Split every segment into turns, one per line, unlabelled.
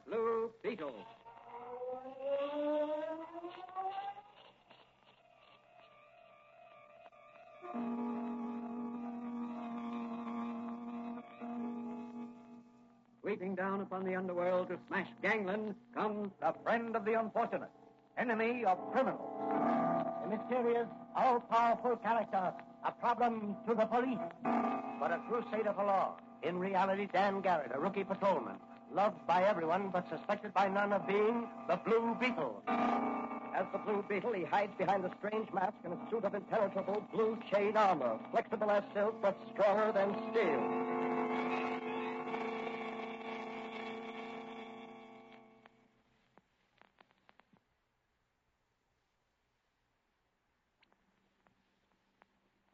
Blue Beetle. Sweeping down upon the underworld to smash gangland comes
the friend of the unfortunate, enemy of criminals. A mysterious, all-powerful character, a problem to the police, but a crusader for law. In reality, Dan Garrett, a rookie patrolman, loved by everyone but suspected by none of being the Blue Beetle. As the Blue Beetle, he hides behind a strange mask and a suit of impenetrable blue chain armor, flexible as silk but stronger than steel.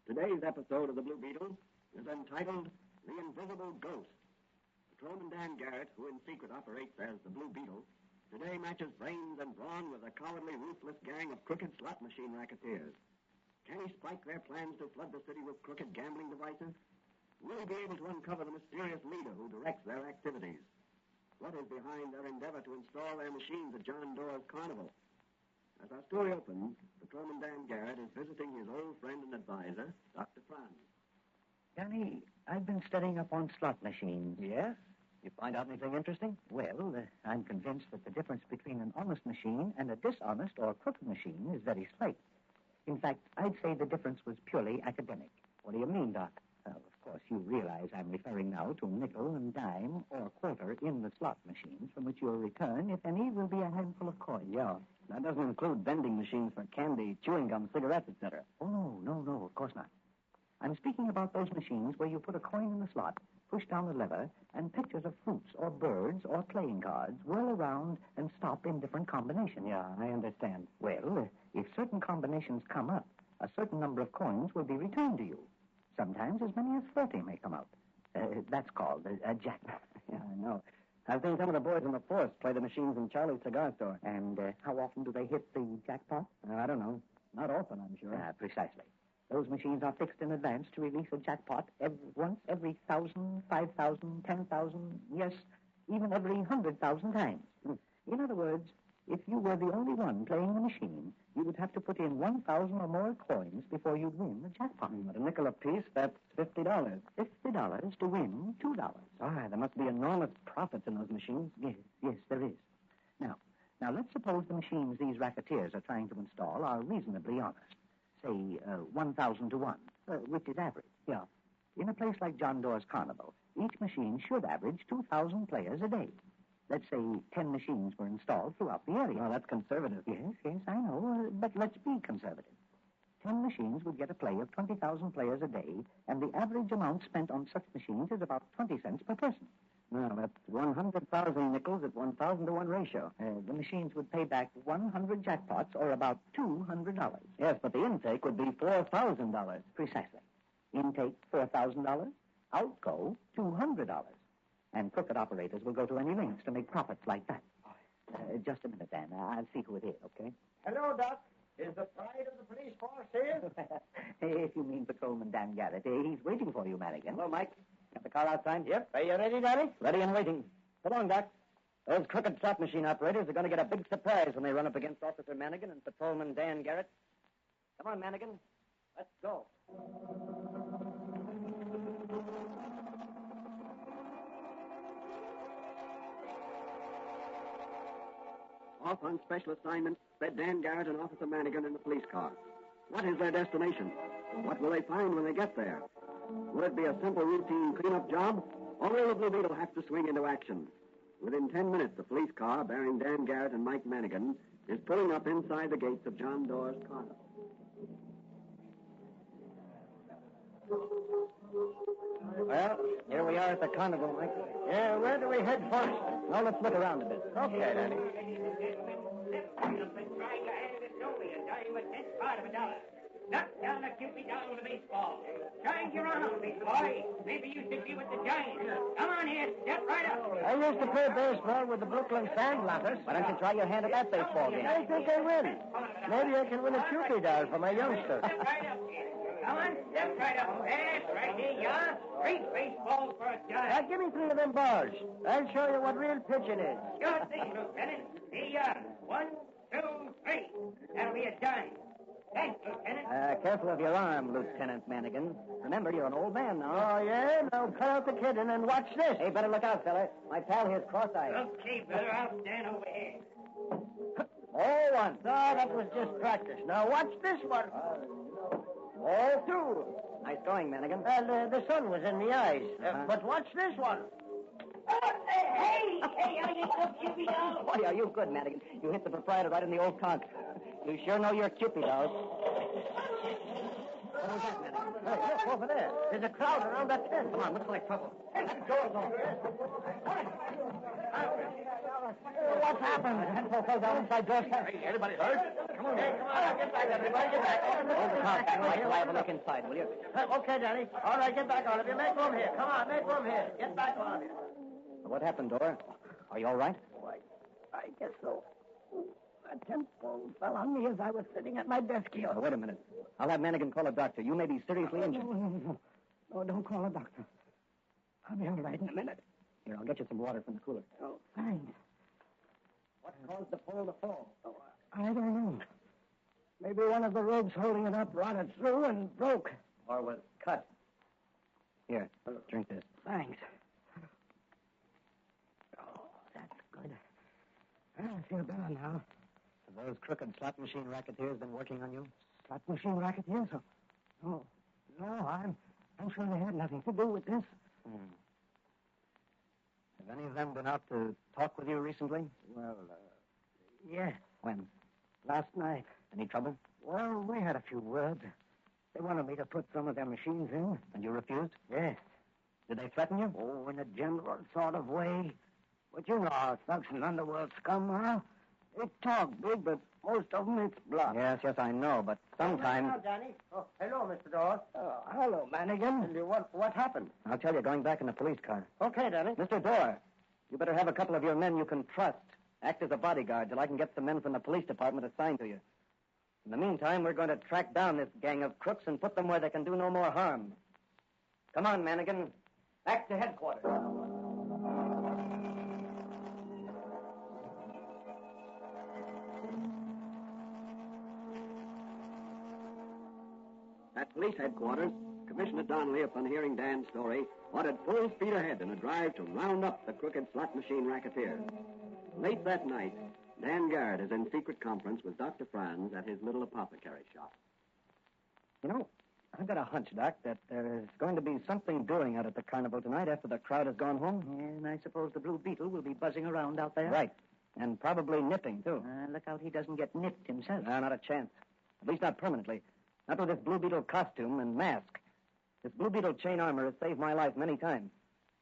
Today's episode of the Blue Beetle is entitled The Invisible Ghost. Patrolman Dan Garrett, who in secret operates as the Blue Beetle, today matches brains and brawn with a cowardly, ruthless gang of crooked slot machine racketeers. Can he spike their plans to flood the city with crooked gambling devices? Will he be able to uncover the mysterious leader who directs their activities? What is behind their endeavor to install their machines at John Doerr's carnival? As our story opens, Patrolman Dan Garrett is visiting his old friend and advisor, Dr. Franz.
Danny, I've been studying up on slot machines.
Yes? You find out anything interesting?
Well, I'm convinced that the difference between an honest machine and a dishonest or crooked machine is very slight. In fact, I'd say the difference was purely academic.
What do you mean, Doc?
Of course, you realize I'm referring now to nickel and dime or quarter in the slot machines, from which your return, if any, will be a handful of coins.
Yeah. That doesn't include vending machines for candy, chewing gum, cigarettes, etc.
Oh, no, of course not. I'm speaking about those machines where you put a coin in the slot, push down the lever, and pictures of fruits or birds or playing cards whirl around and stop in different combinations.
Yeah, I understand.
Well, if certain combinations come up, a certain number of coins will be returned to you. Sometimes as many as 40 may come out. That's called a jackpot.
Yeah, I know. I've seen some of the boys in the force play the machines in Charlie's cigar store.
And how often do they hit the jackpot?
I don't know. Not often, I'm sure.
Precisely. Those machines are fixed in advance to release a jackpot once every 1,000, 5,000, 10,000, yes, even every 100,000 times. In other words, if you were the only one playing the machine, you would have to put in 1,000 or more coins before you'd win the jackpot.
But a nickel apiece, that's $50.
$50 to win $2.
There must be enormous profits in those machines.
Yes, there is. Now, let's suppose the machines these racketeers are trying to install are reasonably honest. Say, 1,000 to 1, which is average.
Yeah.
In a place like John Doerr's Carnival, each machine should average 2,000 players a day. Let's say 10 machines were installed throughout the area.
Oh, that's conservative.
Yes, I know, but let's be conservative. 10 machines would get a play of 20,000 players a day, and the average amount spent on such machines is about 20 cents per person.
Well, that's 100,000 nickels at 1,000 to 1 ratio.
The machines would pay back 100 jackpots, or about $200.
Yes, but the intake would be $4,000.
Precisely. Intake $4,000, outgo $200. And crooked operators will go to any lengths to make profits like that. Just a minute, Dan. I'll see who it is, okay?
Hello, Doc. Is the pride of the police force here?
If you mean Patrolman Dan Garrett, he's waiting for you, Madigan.
Hello, Mike. Got the car outside?
Yep. Are you ready, Daddy?
Ready and waiting. Come on, Doc. Those crooked slot machine operators are going to get a big surprise when they run up against Officer Manigan and Patrolman Dan Garrett. Come on, Manigan. Let's go.
Off on special assignment sped Dan Garrett and Officer Manigan in the police car. What is their destination? What will they find when they get there? Will it be a simple routine cleanup job, or will the Blue Beetle have to swing into action? Within 10 minutes, the police car bearing Dan Garrett and Mike Manigan is pulling up inside the gates of John Doerr's carnival.
Well, here we are at the carnival, Mike.
Yeah, where do we head first?
Well, let's look around a bit.
Okay, Daddy.
Trying to hand it to me, a dime a tenth part of a dollar. Knock down the Cupid down with a baseball. Giant, you're on, big boy. Maybe you should be with the Giants. Come on here, step right up.
I used to play baseball with the Brooklyn Sandlotters.
Why don't you try your hand at that baseball game?
I think I will. Maybe I can win a Cupid doll for my youngster.
Step right up here. Come on, step right up. That's right, there you are. 3 baseballs for a
Now,
dime.
give me 3 of them bars. I'll show you what real pitching is.
Sure thing, Lieutenant. Here you are. 1, 2, 3. That'll be a dime. Thanks, Lieutenant.
Careful of your arm, Lieutenant Manigan. Remember, you're an old man now.
Oh, yeah? Now cut out the kidding and watch this.
Hey, better look out, fella. My pal here's cross-eyed.
Okay, brother, I'll stand over here.
All 1. No, that was just practice. Now watch this one. All 2.
Nice going, Manigan.
Well, the sun was in the eyes. But watch this one.
Hey, are you so cute, dog?
Boy, are you good, Manigan. You hit the proprietor right in the old conch. You sure know you're Cupid, dog. What was that, Manigan?
Hey, look, over there. There's a crowd around that tent.
Come on, looks like trouble.
What's happened?
The tent fell down inside doorstep.
Hey, anybody hurt? Come on, get back, everybody, get back.
Hold the conch, Mike, till I have a look inside, will you?
Okay, Danny. All right, get back, all of you. Make room here. Come on, make room here. Get back, all of you.
What happened, Dora? Are you all right?
I guess so. A tent pole fell on me as I was sitting at my desk here.
Oh, wait a minute. I'll have Manigan call a doctor. You may be seriously injured.
No, don't call a doctor. I'll be all right in a minute.
Here, I'll get you some water from the cooler.
Oh, thanks.
What caused the pole to fall?
Oh, I don't know. Maybe one of the ropes holding it up rotted through and broke.
Or was cut. Here, drink this.
Thanks. Oh, that's good. I feel better now.
Have those crooked slot machine racketeers been working on you?
Slot machine racketeers? Oh, no, I'm sure they had nothing to do with this.
Have any of them been out to talk with you recently?
Well, yes.
When?
Last night.
Any trouble?
Well, we had a few words. They wanted me to put some of their machines in.
And you refused?
Yes.
Did they threaten you?
Oh, in a general sort of way. But you know how thugs and underworld scum are. They talk big, but most of them it's bluff.
Yes, I know, but sometimes...
Hello, Danny. Oh, hello, Mr. Dawes. Hello, Manigan. What happened?
I'll tell you, going back in the police car.
Okay, Danny.
Mr. Dorr, you better have a couple of your men you can trust. Act as a bodyguard till I can get some men from the police department assigned to you. In the meantime, we're going to track down this gang of crooks and put them where they can do no more harm. Come on, Manigan. Back to headquarters.
At police headquarters, Commissioner Donnelly, upon hearing Dan's story, ordered full speed ahead in a drive to round up the crooked slot machine racketeers. Late that night, Dan Garrett is in secret conference with Dr. Franz at his little apothecary shop.
You know, I've got a hunch, Doc, that there is going to be something doing out at the carnival tonight after the crowd has gone home.
And I suppose the Blue Beetle will be buzzing around out there.
Right. And probably nipping, too.
Look out he doesn't get nipped himself.
No, not a chance. At least not permanently. Not with this Blue Beetle costume and mask. This Blue Beetle chain armor has saved my life many times.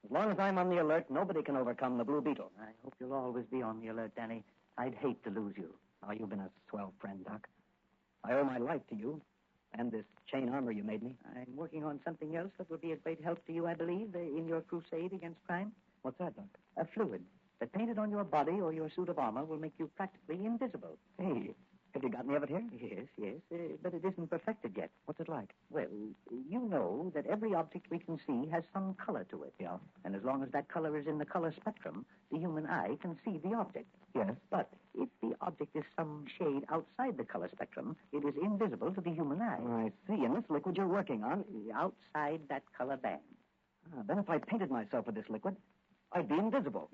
As long as I'm on the alert, nobody can overcome the Blue Beetle.
I hope you'll always be on the alert, Danny. I'd hate to lose you.
Oh, you've been a swell friend, Doc. I owe my life to you and this chain armor you made me.
I'm working on something else that will be a great help to you, I believe, in your crusade against crime.
What's that, Doc?
A fluid that painted on your body or your suit of armor will make you practically invisible.
Hey, have you got any of it here?
Yes, but it isn't perfected yet.
What's it like?
Well, you know that every object we can see has some color to it.
Yeah.
And as long as that color is in the color spectrum, the human eye can see the object.
Yes.
But if the object is some shade outside the color spectrum, it is invisible to the human eye.
I see. And this liquid you're working on...
Outside that color band.
Then if I painted myself with this liquid, I'd be invisible.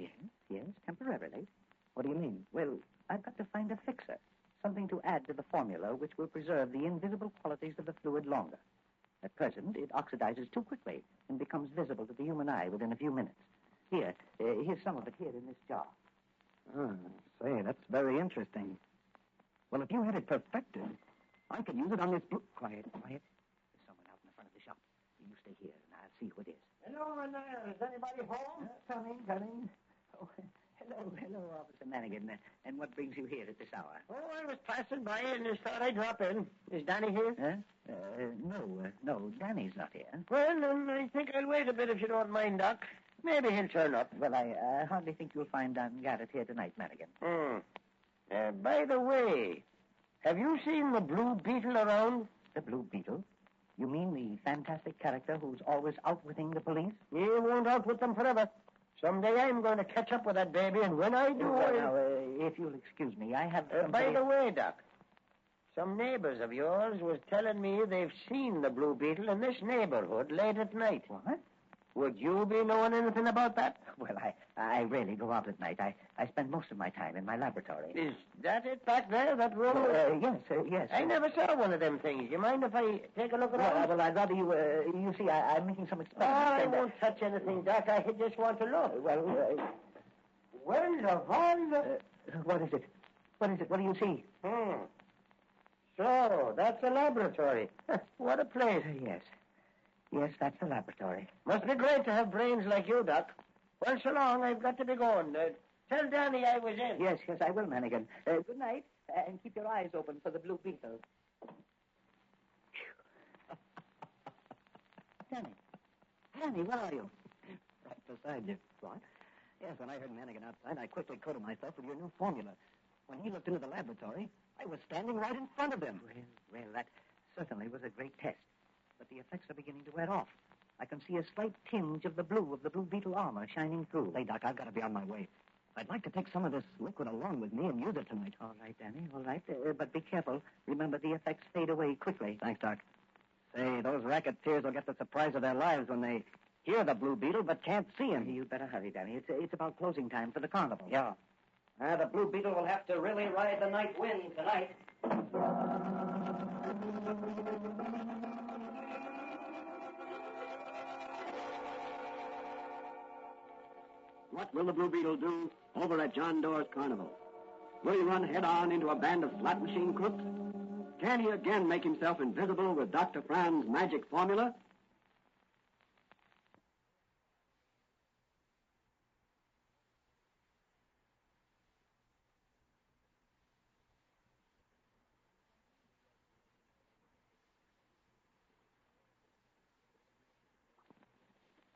Yes, temporarily.
What do you mean?
Well, I've got to find a fixer. Something to add to the formula which will preserve the invisible qualities of the fluid longer. At present, it oxidizes too quickly and becomes visible to the human eye within a few minutes. Here's some of it here in this jar.
Say, that's very interesting. Well, if you had it perfected, I could use it on this blue... Quiet.
There's someone out in the front of the shop. You stay here, and I'll see who it is.
Hello, is anybody home?
Coming. Oh, hello, Officer Manigan. And what brings you here at this hour?
Oh, I was passing by and just thought I'd drop in. Is Danny here?
No, Danny's not here.
Well, then I think I'll wait a bit if you don't mind, Doc. Maybe he'll turn up.
Well, I hardly think you'll find Dan Garrett here tonight, Manigan.
By the way, have you seen the Blue Beetle around?
The Blue Beetle? You mean the fantastic character who's always outwitting the police?
He won't outwit them forever. Someday I'm going to catch up with that baby, and when I do...
Now, if you'll excuse me, I have...
by the way, Doc, some neighbors of yours was telling me they've seen the Blue Beetle in this neighborhood late at night.
What?
Would you be knowing anything about that?
Well, I rarely go out at night. I spend most of my time in my laboratory.
Is that it back there, that room?
Yes.
I never saw one of them things. You mind if I take a look around?
Well, I'd rather you... you see, I'm making some experiments.
I won't touch anything, Doc. I just want to look. Well, of all the...
What is it? What is it? What do you see?
So, that's a laboratory. What a place.
Yes, that's the laboratory.
Must be great to have brains like you, Doc. Well, so long, I've got to be going. Tell Danny I was in.
Yes, I will, Manigan. Good night, and keep your eyes open for the Blue Beetle. Danny, where are you?
Right beside you. What? Yes, when I heard Manigan outside, I quickly coated myself with your new formula. When he looked into the laboratory, I was standing right in front of him.
Well, that certainly was a great test. But the effects are beginning to wear off. I can see a slight tinge of the Blue Beetle armor shining through.
Hey, Doc, I've got to be on my way. I'd like to take some of this liquid along with me and use it tonight.
All right, Danny, all right. But be careful. Remember, the effects fade away quickly.
Thanks, Doc. Say, those racketeers will get the surprise of their lives when they hear the Blue Beetle but can't see him.
You'd better hurry, Danny. It's about closing time for the carnival.
Yeah.
The Blue Beetle will have to really ride the night wind tonight.
What will the Blue Beetle do over at John Doerr's carnival? Will he run head-on into a band of slot machine crooks? Can he again make himself invisible with Dr. Fran's magic formula?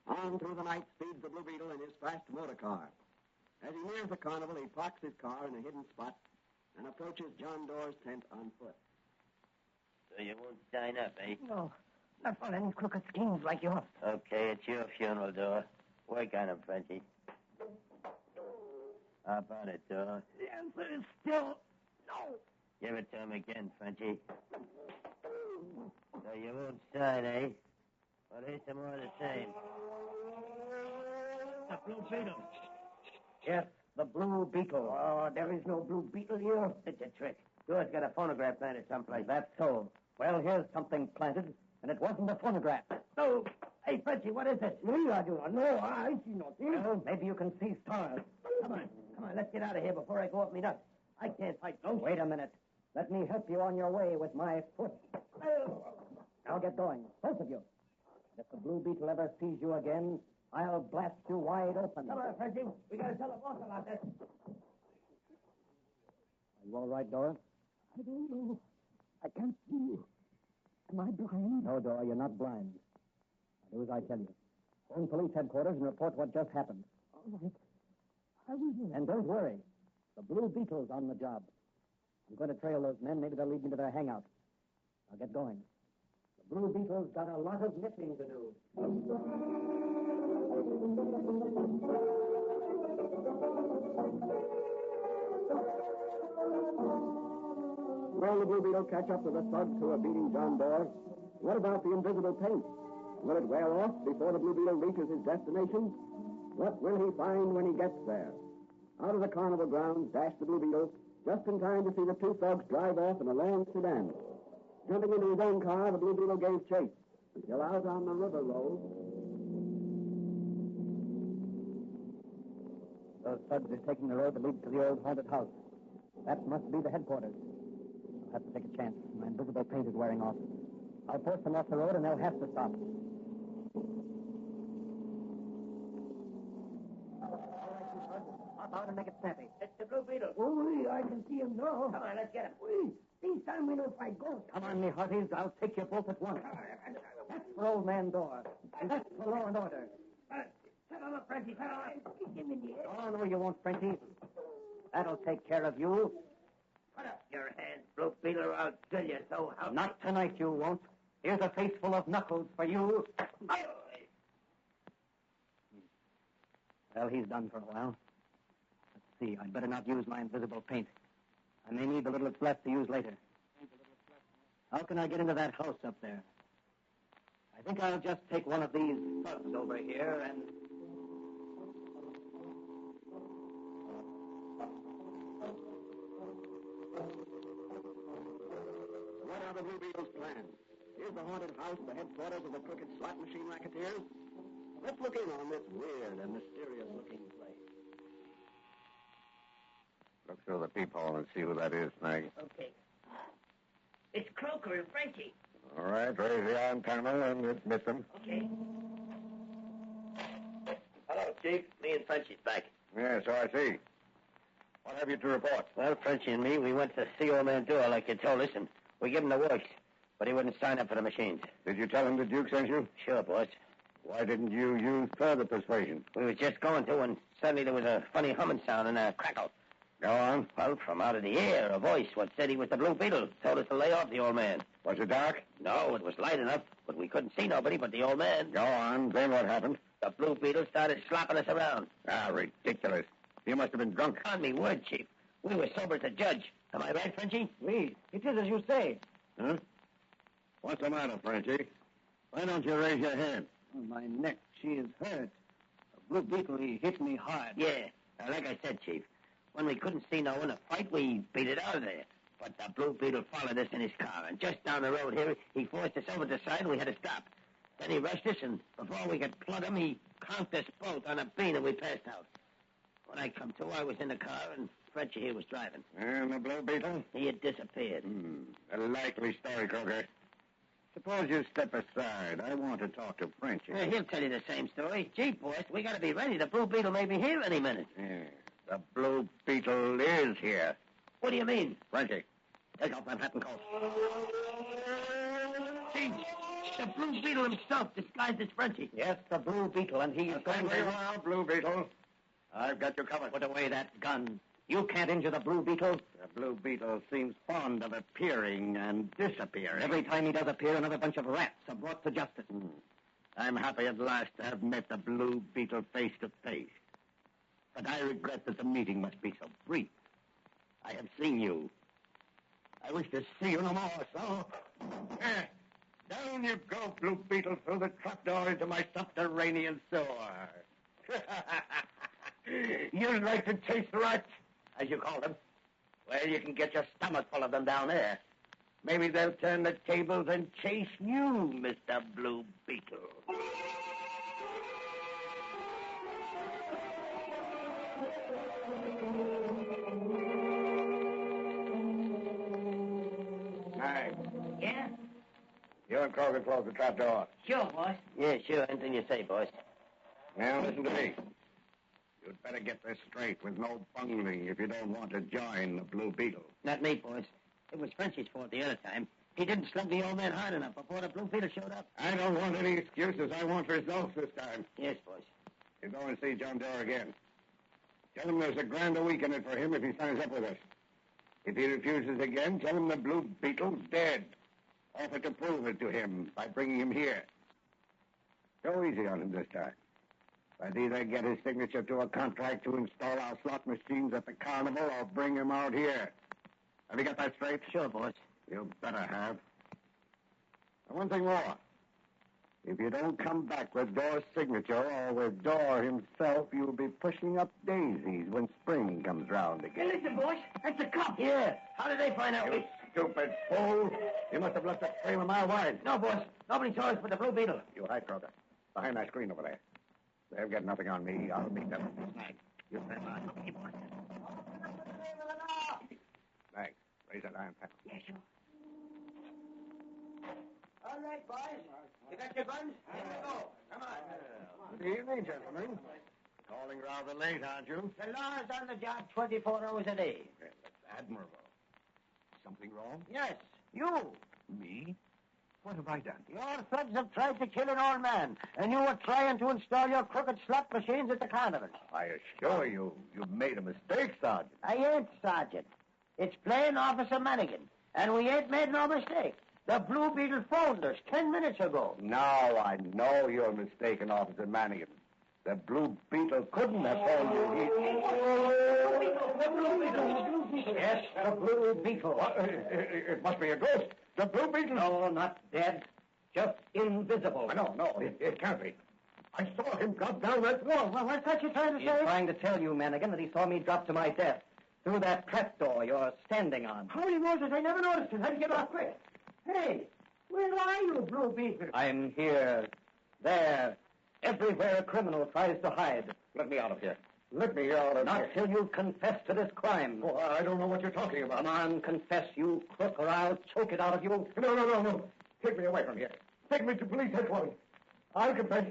On through the night speeds the Blue Beetle in his fast motor car. As he nears the carnival, he parks his car in a hidden spot and approaches John Doerr's tent on foot.
So you won't sign up, eh?
No, not for any crooked schemes like yours.
Okay, it's your funeral, Doerr. Work on him, Frenchie. How about it, Doerr?
The answer is still no.
Give it to him again, Frenchie. So you won't sign, eh? Well, here's some more of the same.
The Blue Beetle. Yes, the Blue Beetle.
Oh, there is no Blue Beetle here. It's a trick. Doerr's got a phonograph planted someplace.
That's so. Well, here's something planted, and it wasn't a phonograph.
No. Hey, Frenchie, what is it?
Me, I do not know. I see nothing. Well, maybe you can see stars.
Come on, let's get out of here before I go up me nuts. I can't fight, no.
Wait a minute. Let me help you on your way with my foot. Now get going, both of you. If the Blue Beetle ever sees you again, I'll blast you wide open.
Come on, Frenchie. We got to tell the boss about this.
Are you all right, Dora?
I don't know. I can't see. Am I blind?
No, Dora, you're not blind. Now, do as I tell you. Phone police headquarters and report what just happened.
All right. I will.
And don't worry. The Blue Beetle's on the job. I'm going to trail those men. Maybe they'll lead me to their hangout. I'll get going. The Blue Beetle's got a lot of nipping to do.
Will the Blue Beetle catch up with the thugs who are beating John Doerr? What about the invisible paint? Will it wear off before the Blue Beetle reaches his destination? What will he find when he gets there? Out of the carnival grounds dashed the Blue Beetle, just in time to see the two thugs drive off in a long sedan. Jumping into his own car, the Blue Beetle gave chase until out on the river road.
Those thugs are taking the road that leads to the old haunted house. That must be the headquarters. I'll have to take a chance. My invisible paint is wearing off. I'll force them off the road, and they'll have to stop. Hop out and make it snappy.
It's the Blue Beetle.
Oh, I can see him now.
Come on, let's get him.
This time we know fight ghost.
Come on, me hearties. I'll take you both at once. That's for Old Man Door. And that's for law and order.
Set him up, Frenchie. Set him up.
Kick him in the head.
Oh, no, you won't, Frenchie. That'll take care of you.
Put up your hands, Blue Beetle, or I'll kill you so how...
Not tonight, you won't.
Here's a face full of knuckles for you. Well, he's done for a while. Let's see. I'd better not use my invisible paint. I may need the little that's left to use later. How can I get into that house up there? I think I'll just take one of these thugs over here and...
What are the Blue Beetle's plans? Is the haunted house the headquarters of the crooked slot machine racketeers? Let's look in on this weird and mysterious-looking place.
Look through the peephole and see who that is, Mag.
Okay. It's Croker and Frenchie.
All right, raise the iron panel and admit them.
Okay. Hello, Chief. Me and Frenchie's back.
Yeah, so I see. What have you to report?
Well, Frenchie and me, we went to see old man Doyle like you told us, and we gave him the works. But he wouldn't sign up for the machines.
Did you tell him the Duke sent you?
Sure, boss.
Why didn't you use further persuasion?
We was just going to, and suddenly there was a funny humming sound and a crackle.
Go on.
Well, from out of the air, a voice what said he was the Blue Beetle told us to lay off the old man.
Was it dark?
No, it was light enough, but we couldn't see nobody but the old man.
Go on. Then what happened?
The Blue Beetle started slapping us around.
Ah, ridiculous. You must have been drunk.
On me word, Chief. We were sober as a judge. Am I right, Frenchie?
Oui, it is as you say.
Huh? What's the matter, Frenchie? Why don't you raise your hand?
My neck, she is hurt. The Blue Beetle, he hit me hard.
Yeah, like I said, Chief. When we couldn't see no one to fight, we beat it out of there. But the Blue Beetle followed us in his car, and just down the road here, he forced us over the side, and we had to stop. Then he rushed us, and before we could plug him, he conked us both on a bean, and we passed out. When I come to, I was in the car, and Frenchie here was driving.
And the Blue Beetle?
He had disappeared.
A likely story, Croker. Suppose you step aside. I want to talk to Frenchie.
He'll tell you the same story. Gee, boss, we got to be ready. The Blue Beetle may be here any minute.
Yeah. The Blue Beetle is here.
What do you mean?
Frenchie, take off that hat and coat.
Gee, the Blue Beetle himself disguised as Frenchie.
Yes, the Blue Beetle, and he's going
Stand where you
to...
are, Blue Beetle. I've got you covered.
Put away that gun. You can't injure the Blue Beetle.
The Blue Beetle seems fond of appearing and disappearing.
Every time he does appear, another bunch of rats are brought to justice.
I'm happy at last to have met the Blue Beetle face to face. But I regret that the meeting must be so brief. I have seen you. I wish to see you no more, so... Down you go, Blue Beetle, through the trapdoor into my subterranean sewer. You'd like to chase rats, as you call them. Well, you can get your stomach full of them down there. Maybe they'll turn the tables and chase you, Mr. Blue Beetle. Mag,
Yeah?
you and Croker close the trapdoor.
Sure, boss. Yeah, sure. Anything you say, boss.
Now, listen to me. You'd better get this straight with no bungling if you don't want to join the Blue Beetle.
Not me, boss. It was Frenchie's fault the other time. He didn't slug the old man hard enough before the Blue Beetle showed up.
I don't want any excuses. I want results this time.
Yes, boss.
You go and see John Doe again. Tell him there's $1,000 a week in it for him if he signs up with us. If he refuses again, tell him the Blue Beetle's dead. Offer to prove it to him by bringing him here. Go easy on him this time. I'd either get his signature to a contract to install our slot machines at the carnival or bring him out here. Have you got that straight?
Sure, boss.
You better have. And one thing more. If you don't come back with Dore's signature or with Dore himself, you'll be pushing up daisies when spring comes round again.
Hey, listen, boss. That's a cop. Yeah. How did they find out?
You stupid fool. You must have left that frame a mile wide.
No, boss. Nobody saw us but the Blue Beetle.
You hide, Croker. Behind that screen over there. They'll get nothing on me. I'll meet them. Mag, you stand by.
Okay, boss.
Mag, raise that iron panel.
Yeah, sure. All right, boys. You got your guns? Here we go. Come on.
Good evening, gentlemen. Calling rather late, aren't you?
The law's on the job 24 hours a day.
Well, that's admirable. Something wrong?
Yes, you.
Me? What have I done?
Your thugs have tried to kill an old man, and you were trying to install your crooked slot machines at the carnival.
I assure you, you've made a mistake, Sergeant.
I ain't, Sergeant. It's plain Officer Manigan, and we ain't made no mistake. The Blue Beetle phoned us 10 minutes ago.
Now I know you're mistaken, Officer Mannigan. The Blue Beetle couldn't have phoned you.
The Blue Beetle. Yes, the Blue Beetle.
It must be a ghost. The Blue Beetle.
No, not dead. Just invisible.
No, it can't be. I saw him drop down that wall.
Well, what's that you're trying to say? He's trying to tell you, Mannigan, that he saw me drop to my death through that trapdoor you're standing on. Holy Moses, I never noticed it. How'd you get off quick? Hey, where are you, Blue Beetle? I'm here. There. Everywhere a criminal tries to hide.
Let me out of here. Let me out of here.
Not till you confess to this crime.
Oh, I don't know what you're talking about.
Come on, confess, you crook, or I'll choke it out of you.
No. Take me away from here. Take me to police headquarters. I'll confess.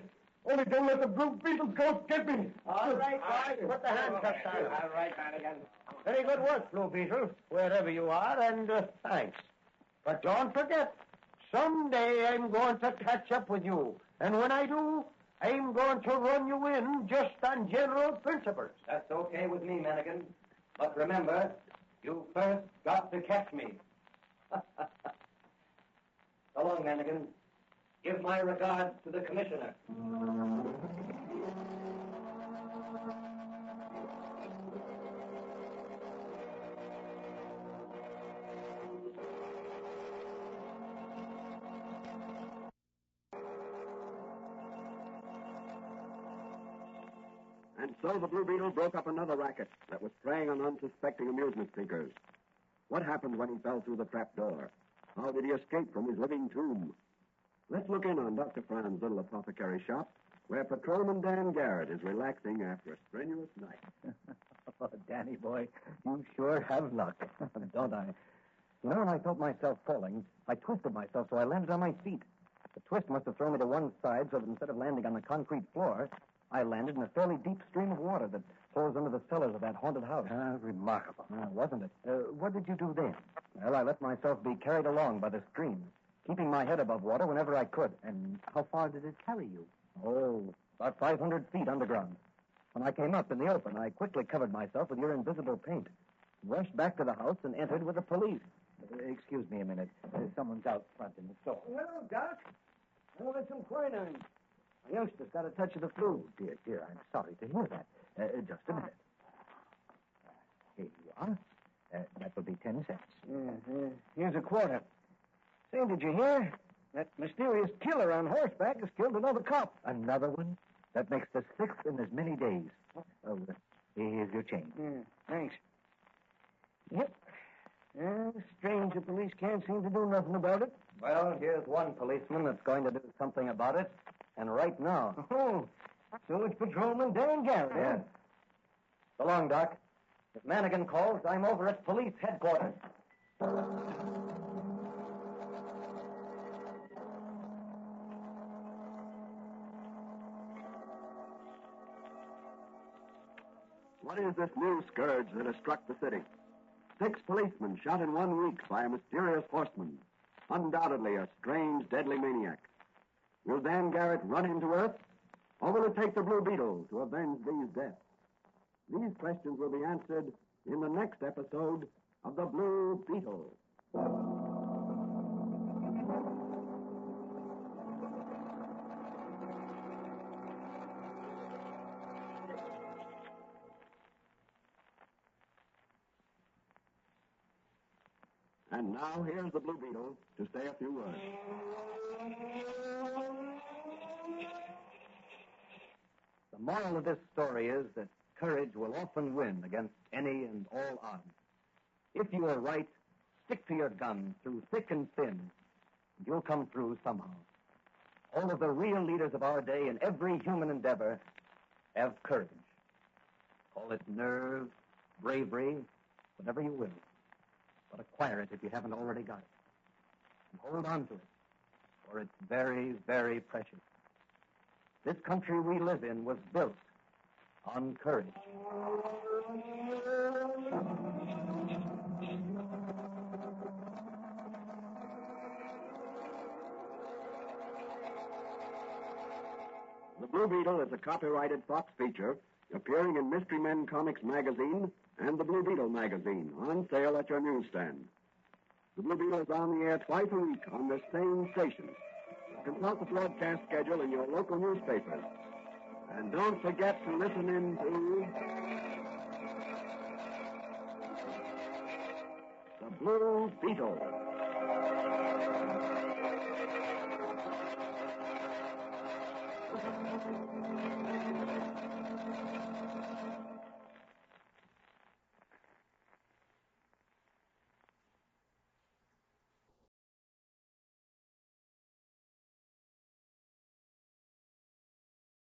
Only don't let the Blue Beetle's ghost get me.
All right, boys. Put the handcuffs on.
All right, Mannigan.
Very good work, Blue Beetle, wherever you are, and thanks. But don't forget, someday I'm going to catch up with you. And when I do, I'm going to run you in just on general principles. That's okay with me, Mannigan. But remember, you first got to catch me. So long, Mannigan. Give my regards to the commissioner.
And so the Blue Beetle broke up another racket that was preying on unsuspecting amusement seekers. What happened when he fell through the trap door? How did he escape from his living tomb? Let's look in on Dr. Fran's little apothecary shop, where Patrolman Dan Garrett is relaxing after a strenuous night.
Oh, Danny boy, you sure have luck, don't I? You know, when I felt myself falling, I twisted myself so I landed on my feet. The twist must have thrown me to one side so that instead of landing on the concrete floor, I landed in a fairly deep stream of water that pours under the cellars of that haunted house.
Remarkable.
Wasn't it? What did you do then? Well, I let myself be carried along by the stream, keeping my head above water whenever I could.
And how far did it carry you?
Oh, about 500 feet underground. When I came up in the open, I quickly covered myself with your invisible paint, rushed back to the house, and entered with the police. Excuse me a minute. Someone's out front in the store.
Hello, Doc. I wanted some quinine. My youngster's got a touch of the flu.
Dear, I'm sorry to hear that. Just a minute. Here you are. That will be 10 cents.
Here's a quarter. Say, did you hear? That mysterious killer on horseback has killed another cop.
Another one? That makes the 6th in as many days. Oh, here's your change.
Thanks. Yep. Strange the police can't seem to do nothing about it.
Well, here's one policeman that's going to do something about it, and right now.
Oh, so it's Patrolman Dan Garrett,
Yes. So long, Doc. If Mannigan calls, I'm over at police headquarters.
What is this new scourge that has struck the city? 6 policemen shot in 1 week by a mysterious horseman. Undoubtedly a strange, deadly maniac. Will Dan Garrett run him to earth? Or will it take the Blue Beetle to avenge these deaths? These questions will be answered in the next episode of The Blue Beetle. And now here's the Blue Beetle to say a few words.
The moral of this story is that courage will often win against any and all odds. If you are right, stick to your gun through thick and thin, and you'll come through somehow. All of the real leaders of our day in every human endeavor have courage. Call it nerve, bravery, whatever you will. But acquire it if you haven't already got it. And hold on to it, for it's very, very precious. This country we live in was built on courage.
The Blue Beetle is a copyrighted Fox feature appearing in Mystery Men Comics magazine and the Blue Beetle magazine, on sale at your newsstand. The Blue Beetle is on the air twice a week on this same station. Consult the broadcast schedule in your local newspapers. And don't forget to listen in to the Blue Beetle.